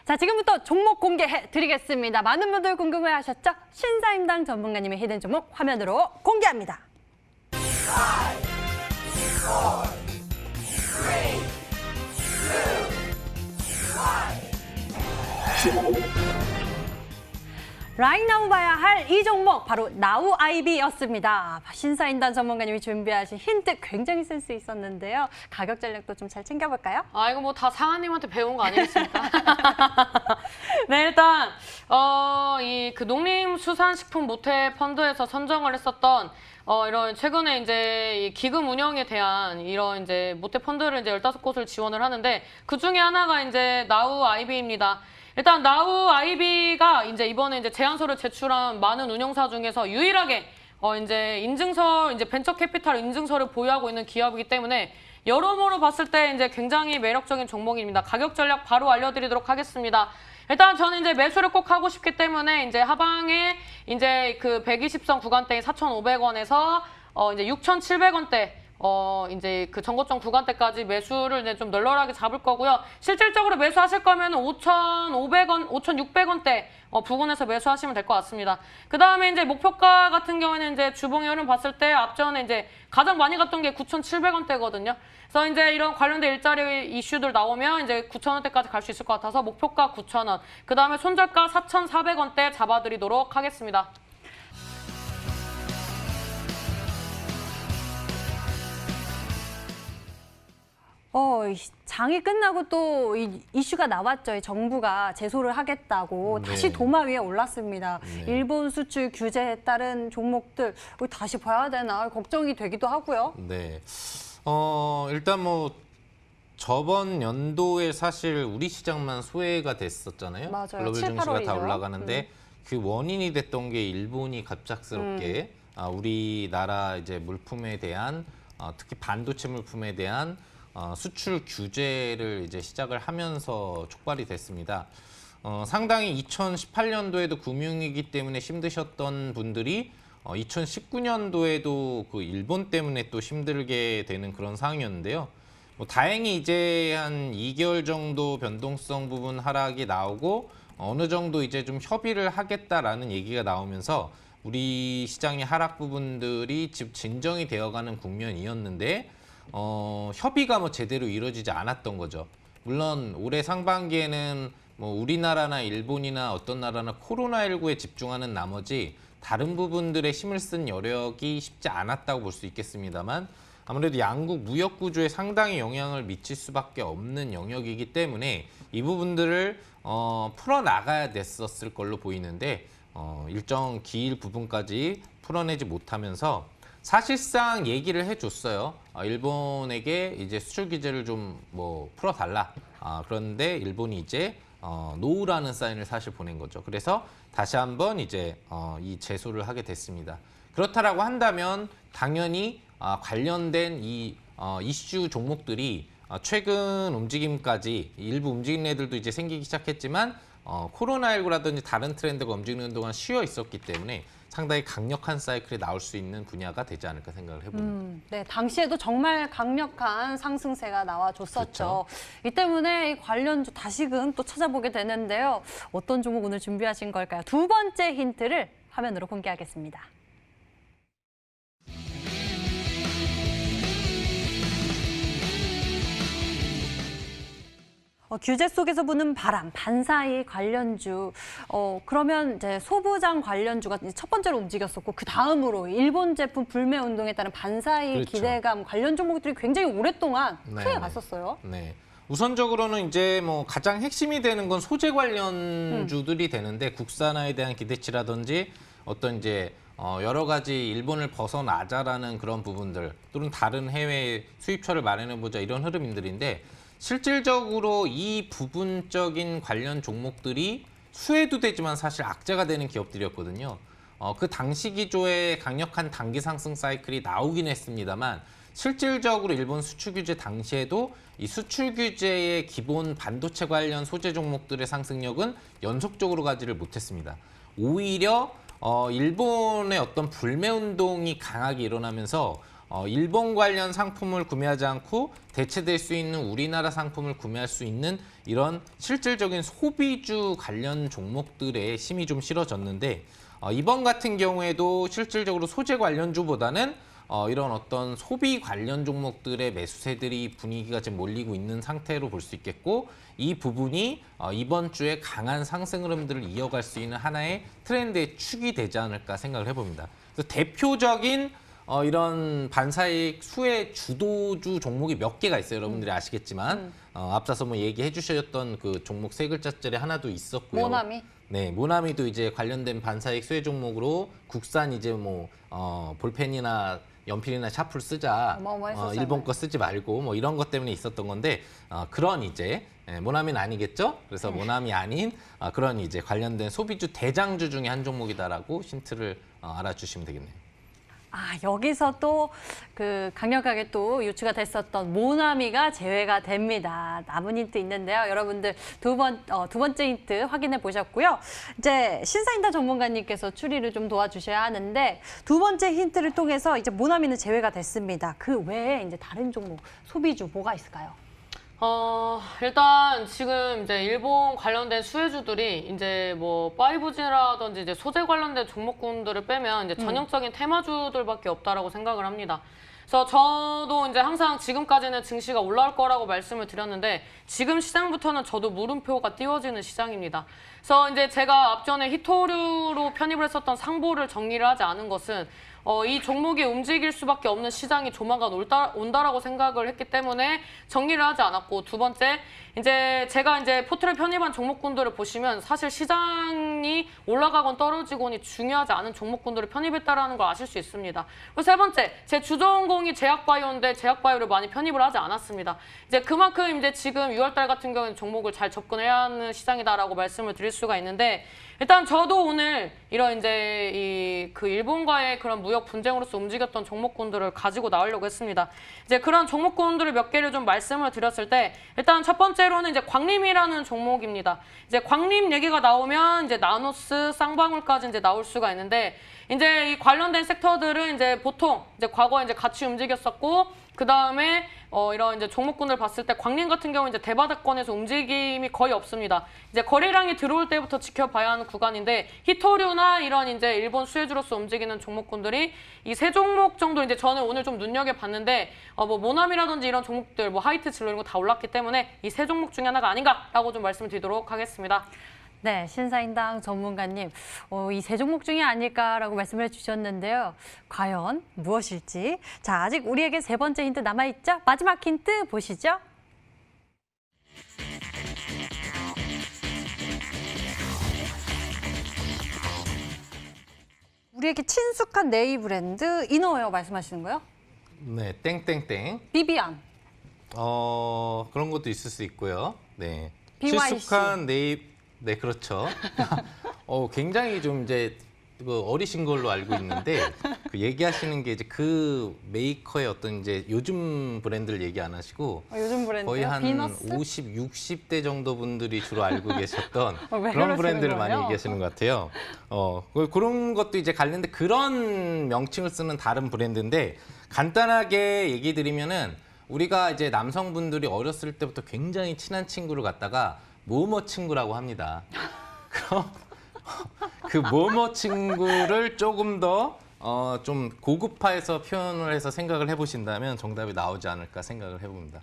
자, 지금부터 종목 공개해 드리겠습니다. 많은 분들 궁금해하셨죠? 신사임당 전문가님의 히든 종목 화면으로 공개합니다. 5, 4, 3, 2, 1. right now 봐야 할 이 종목 바로 나우 아이비였습니다. 신사임당 전문가님이 준비하신 힌트 굉장히 센스 있었는데요. 가격 전략도 좀 잘 챙겨볼까요? 아, 이거 뭐 다 상한님한테 배운 거 아니겠습니까? 네, 일단 이 그 농림수산식품 모태 펀드에서 선정을 했었던 이런 최근에 이제 이 기금 운영에 대한 이런 이제 모태 펀드를 이제 15곳을 지원을 하는데 그 중에 하나가 이제 나우 아이비입니다. 일단 나우 아이비가 이제 이번에 이제 제안서를 제출한 많은 운영사 중에서 유일하게 이제 인증서, 이제 벤처 캐피탈 인증서를 보유하고 있는 기업이기 때문에 여러모로 봤을 때 이제 굉장히 매력적인 종목입니다. 가격 전략 바로 알려드리도록 하겠습니다. 일단 저는 이제 매수를 꼭 하고 싶기 때문에 이제 하방에 이제 그 120선 구간대인 4,500원에서 이제 6,700원대 이제 그 전고점 구간대까지 매수를 이제 좀 널널하게 잡을 거고요. 실질적으로 매수하실 거면 5,500원, 5,600원대 부근에서 매수하시면 될 것 같습니다. 그 다음에 이제 목표가 같은 경우에는 이제 주봉 흐름 봤을 때 앞전에 이제 가장 많이 갔던 게 9,700원대거든요. 그래서 이제 이런 관련된 일자리 이슈들 나오면 이제 9,000원대까지 갈 수 있을 것 같아서 목표가 9,000원, 그 다음에 손절가 4,400원대 잡아드리도록 하겠습니다. 장이 끝나고 또 이슈가 나왔죠. 정부가 제소를 하겠다고 다시 도마 위에 올랐습니다. 네. 일본 수출 규제에 따른 종목들 다시 봐야 되나 걱정이 되기도 하고요. 네. 일단 뭐 저번 연도에 사실 우리 시장만 소외가 됐었잖아요. 맞아요. 글로벌 7, 증시가 8월이죠. 다 올라가는데 그 원인이 됐던 게 일본이 갑작스럽게 우리나라 이제 물품에 대한 특히 반도체 물품에 대한 수출 규제를 이제 시작을 하면서 촉발이 됐습니다. 상당히 2018년도에도 금융위기 때문에 힘드셨던 분들이 2019년도에도 그 일본 때문에 또 힘들게 되는 그런 상황이었는데요. 뭐 다행히 이제 한 2개월 정도 변동성 부분 하락이 나오고 어느 정도 이제 좀 협의를 하겠다라는 얘기가 나오면서 우리 시장의 하락 부분들이 지금 진정이 되어가는 국면이었는데 협의가 뭐 제대로 이루어지지 않았던 거죠. 물론 올해 상반기에는 뭐 우리나라나 일본이나 어떤 나라나 코로나19에 집중하는 나머지 다른 부분들에 힘을 쓴 여력이 쉽지 않았다고 볼 수 있겠습니다만 아무래도 양국 무역 구조에 상당히 영향을 미칠 수밖에 없는 영역이기 때문에 이 부분들을 풀어나가야 됐었을 걸로 보이는데 일정 기일 부분까지 풀어내지 못하면서 사실상 얘기를 해줬어요. 일본에게 이제 수출 규제를 좀 뭐 풀어달라. 그런데 일본이 이제 노우라는 사인을 사실 보낸 거죠. 그래서 다시 한번 이제 이 제소를 하게 됐습니다. 그렇다라고 한다면 당연히 관련된 이 이슈 종목들이 최근 움직임까지 일부 움직이는 애들도 이제 생기기 시작했지만 코로나19라든지 다른 트렌드가 움직이는 동안 쉬어 있었기 때문에 상당히 강력한 사이클이 나올 수 있는 분야가 되지 않을까 생각을 해봅니다. 네, 당시에도 정말 강력한 상승세가 나와줬었죠. 그렇죠. 이 때문에 이 관련주 다시금 또 찾아보게 되는데요. 어떤 종목 오늘 준비하신 걸까요? 두 번째 힌트를 화면으로 공개하겠습니다. 규제 속에서 부는 바람, 반사이 관련주. 그러면 이제 소부장 관련주가 첫 번째로 움직였었고 그 다음으로 일본 제품 불매 운동에 따른 반사이 그렇죠. 기대감 관련 종목들이 굉장히 오랫동안 네, 크게 네. 갔었어요. 네. 우선적으로는 이제 뭐 가장 핵심이 되는 건 소재 관련주들이 되는데 국산화에 대한 기대치라든지 어떤 이제 여러 가지 일본을 벗어나자라는 그런 부분들 또는 다른 해외 수입처를 마련해보자 이런 흐름들인데 실질적으로 이 부분적인 관련 종목들이 수혜도 되지만 사실 악재가 되는 기업들이었거든요. 그 당시 기조에 강력한 단기 상승 사이클이 나오긴 했습니다만 실질적으로 일본 수출 규제 당시에도 이 수출 규제의 기본 반도체 관련 소재 종목들의 상승력은 연속적으로 가지를 못했습니다. 오히려 일본의 어떤 불매 운동이 강하게 일어나면서 일본 관련 상품을 구매하지 않고 대체될 수 있는 우리나라 상품을 구매할 수 있는 이런 실질적인 소비주 관련 종목들에 힘이 좀 실어졌는데 이번 같은 경우에도 실질적으로 소재 관련주보다는 이런 어떤 소비 관련 종목들의 매수세들이 분위기가 지금 몰리고 있는 상태로 볼 수 있겠고 이 부분이 이번 주에 강한 상승 흐름들을 이어갈 수 있는 하나의 트렌드의 축이 되지 않을까 생각을 해봅니다. 그래서 대표적인 이런 반사이익 수혜 주도주 종목이 몇 개가 있어요. 여러분들이 아시겠지만 앞서서 뭐 얘기해 주셨던 그 종목 세 글자짜리 하나도 있었고요. 모나미? 네, 모나미도 이제 관련된 반사이익 수혜 종목으로 국산 이제 뭐 볼펜이나 연필이나 샤프를 쓰자. 어마어마했었잖아요. 일본 거 쓰지 말고 뭐 이런 것 때문에 있었던 건데 그런 이제 모나미는 아니겠죠? 그래서 모나미 아닌 그런 이제 관련된 소비주 대장주 중에 한 종목이다라고 힌트를 알아주시면 되겠네요. 여기서 또 그 강력하게 또 유추가 됐었던 모나미가 제외가 됩니다. 남은 힌트 있는데요. 여러분들 두 번째 힌트 확인해 보셨고요. 이제 신사인다 전문가님께서 추리를 좀 도와주셔야 하는데 두 번째 힌트를 통해서 이제 모나미는 제외가 됐습니다. 그 외에 이제 다른 종목, 소비주 뭐가 있을까요? 일단 지금 이제 일본 관련된 수혜주들이 이제 뭐 5G라든지 이제 소재 관련된 종목군들을 빼면 이제 전형적인 테마주들밖에 없다라고 생각을 합니다. 그래서 저도 이제 항상 지금까지는 증시가 올라올 거라고 말씀을 드렸는데 지금 시장부터는 저도 물음표가 띄워지는 시장입니다. 그래서 이제 제가 앞전에 히토류로 편입을 했었던 상보를 정리를 하지 않은 것은 이 종목이 움직일 수밖에 없는 시장이 조만간 온다라고 생각을 했기 때문에 정리를 하지 않았고 두 번째 이제 제가 이제 포트를 편입한 종목군들을 보시면 사실 시장이 올라가건 떨어지건이 중요하지 않은 종목군들을 편입했다라는 걸 아실 수 있습니다. 그리고 세 번째 제 주전공이 제약바이오인데 제약바이오를 많이 편입을 하지 않았습니다. 이제 그만큼 이제 지금 6월달 같은 경우는 종목을 잘 접근해야 하는 시장이다라고 말씀을 드릴 수가 있는데 일단 저도 오늘 이런 이제 그 일본과의 그런 무역 분쟁으로서 움직였던 종목군들을 가지고 나오려고 했습니다. 이제 그런 종목군들을 몇 개를 좀 말씀을 드렸을 때 일단 첫 번째로는 이제 광림이라는 종목입니다. 이제 광림 얘기가 나오면 이제 나노스, 쌍방울까지 이제 나올 수가 있는데 이제 이 관련된 섹터들은 이제 보통 이제 과거에 이제 같이 움직였었고 그 다음에 이런 이제 종목군을 봤을 때 광림 같은 경우 이제 대바닥권에서 움직임이 거의 없습니다. 이제 거래량이 들어올 때부터 지켜봐야 하는 구간인데 히토류나 이런 이제 일본 수혜주로서 움직이는 종목군들이 이 세 종목 정도 이제 저는 오늘 좀 눈여겨봤는데 뭐 모나미라든지 이런 종목들 뭐 하이트 진로 이런 거 다 올랐기 때문에 이 세 종목 중에 하나가 아닌가라고 좀 말씀드리도록 하겠습니다. 네, 신사인당 전문가님, 이 세 종목 중에 아닐까라고 말씀을 해주셨는데요. 과연 무엇일지. 자, 아직 우리에게 세 번째 힌트 남아있죠? 마지막 힌트 보시죠. 우리에게 친숙한 네이 브랜드 이너웨어 말씀하시는 거요? 네, 땡땡땡. 비비안. 그런 것도 있을 수 있고요. 네. BYC. 친숙한 네, 그렇죠. 굉장히 좀 이제 그 어리신 걸로 알고 있는데 그 얘기하시는 게 이제 그 메이커의 어떤 이제 요즘 브랜드를 얘기 안 하시고 요즘 브랜드요? 거의 한 비너스? 50, 60대 정도 분들이 주로 알고 계셨던 왜 그런 그러시는 브랜드를 많이 거예요? 얘기하시는 것 같아요. 그런 것도 이제 관련된 그런 명칭을 쓰는 다른 브랜드인데 간단하게 얘기 드리면은 우리가 이제 남성분들이 어렸을 때부터 굉장히 친한 친구를 갖다가 뭐뭐 친구라고 합니다. 그럼 그 뭐뭐 친구를 조금 더 좀 고급화해서 표현을 해서 생각을 해보신다면 정답이 나오지 않을까 생각을 해봅니다.